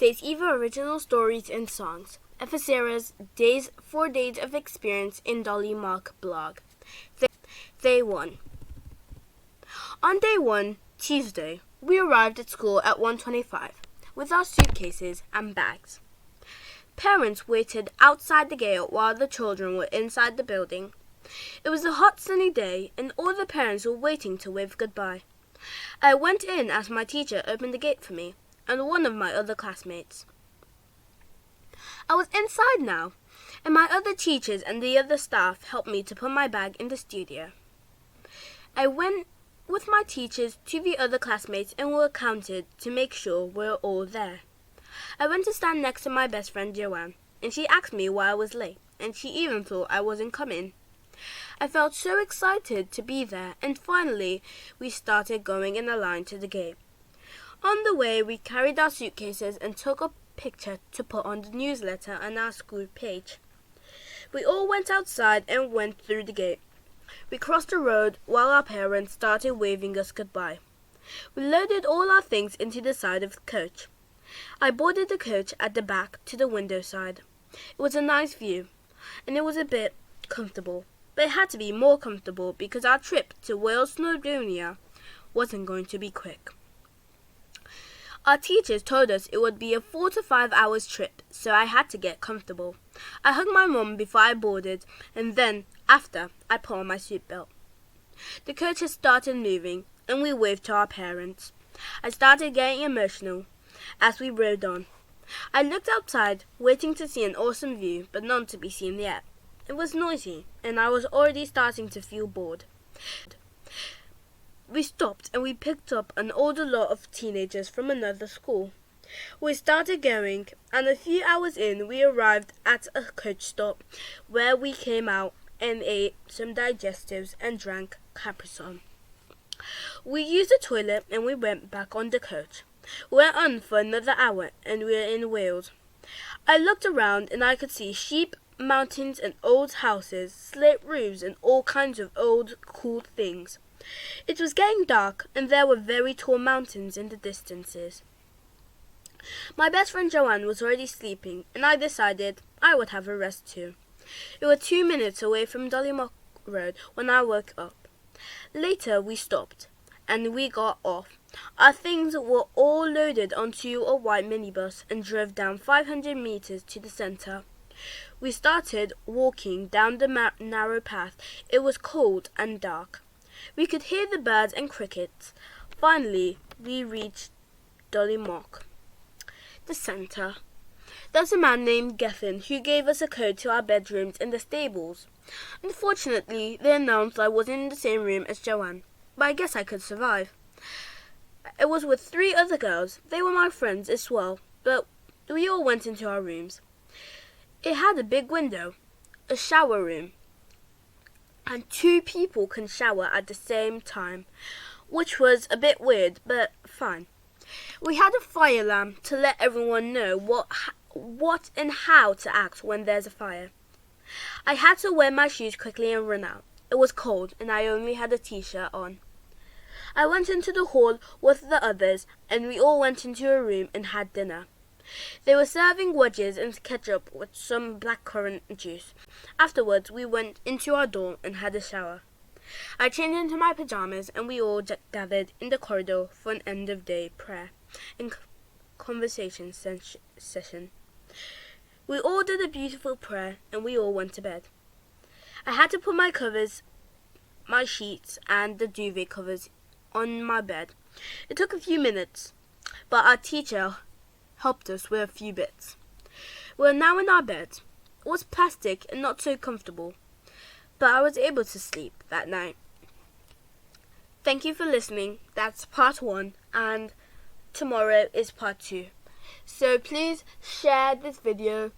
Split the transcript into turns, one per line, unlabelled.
StacEva original stories and songs. Ephesera's 4 days of experience in Dol Y Moch blog. Day 1. On day 1, Tuesday, we arrived at school at 1:25 with our suitcases and bags. Parents waited outside the gate while the children were inside the building. It was a hot sunny day and all the parents were waiting to wave goodbye. I went in as my teacher opened the gate for me and one of my other classmates. I was inside now, and my other teachers and the other staff helped me to put my bag in the studio. I went with my teachers to the other classmates and were counted to make sure we're all there. I went to stand next to my best friend Joanne, and she asked me why I was late, and she even thought I wasn't coming. I felt so excited to be there, and finally we started going in a line to the gate. On the way, we carried our suitcases and took a picture to put on the newsletter on our school page. We all went outside and went through the gate. We crossed the road while our parents started waving us goodbye. We loaded all our things into the side of the coach. I boarded the coach at the back to the window side. It was a nice view, and it was a bit comfortable, but it had to be more comfortable because our trip to Wales, Snowdonia wasn't going to be quick. Our teachers told us it would be a 4 to 5 hours trip, so I had to get comfortable. I hugged my mum before I boarded, and then, after, I put on my seatbelt. The coach had started moving, and we waved to our parents. I started getting emotional as we rode on. I looked outside, waiting to see an awesome view, but none to be seen yet. It was noisy, and I was already starting to feel bored. We stopped and we picked up an older lot of teenagers from another school. We started going, and a few hours in we arrived at a coach stop where we came out and ate some digestives and drank Capri-Sun. We used the toilet and we went back on the coach. We went on for another hour and we were in Wales. I looked around and I could see sheep, mountains and old houses, slate roofs and all kinds of old cool things. It was getting dark and there were very tall mountains in the distances. My best friend Joanne was already sleeping and I decided I would have a rest too. We were 2 minutes away from Dol Y Moch Road when I woke up. Later we stopped and we got off. Our things were all loaded onto a white minibus and drove down 500 meters to the center. We started walking down the narrow path. It was cold and dark. We could hear the birds and crickets. Finally, we reached Dol Y Moch, the center. There's a man named Gethin who gave us a code to our bedrooms in the stables. Unfortunately, they announced I wasn't in the same room as Joanne, but I guess I could survive. I was with 3 other girls. They were my friends as well, but we all went into our rooms. It had a big window, a shower room, and 2 people can shower at the same time, which was a bit weird, but fine. We had a fire alarm to let everyone know what and how to act when there's a fire. I had to wear my shoes quickly and run out. It was cold and I only had a t-shirt on. I went into the hall with the others and we all went into a room and had dinner. They were serving wedges and ketchup with some blackcurrant juice. Afterwards, we went into our dorm and had a shower. I changed into my pajamas and we all gathered in the corridor for an end-of-day prayer and conversation session. We all did a beautiful prayer and we all went to bed. I had to put my covers, my sheets and the duvet covers on my bed. It took a few minutes, but our teacher helped us with a few bits. We're now in our bed. It was plastic and not so comfortable, but I was able to sleep that night. Thank you for listening. That's part 1 and tomorrow is part 2. So please share this video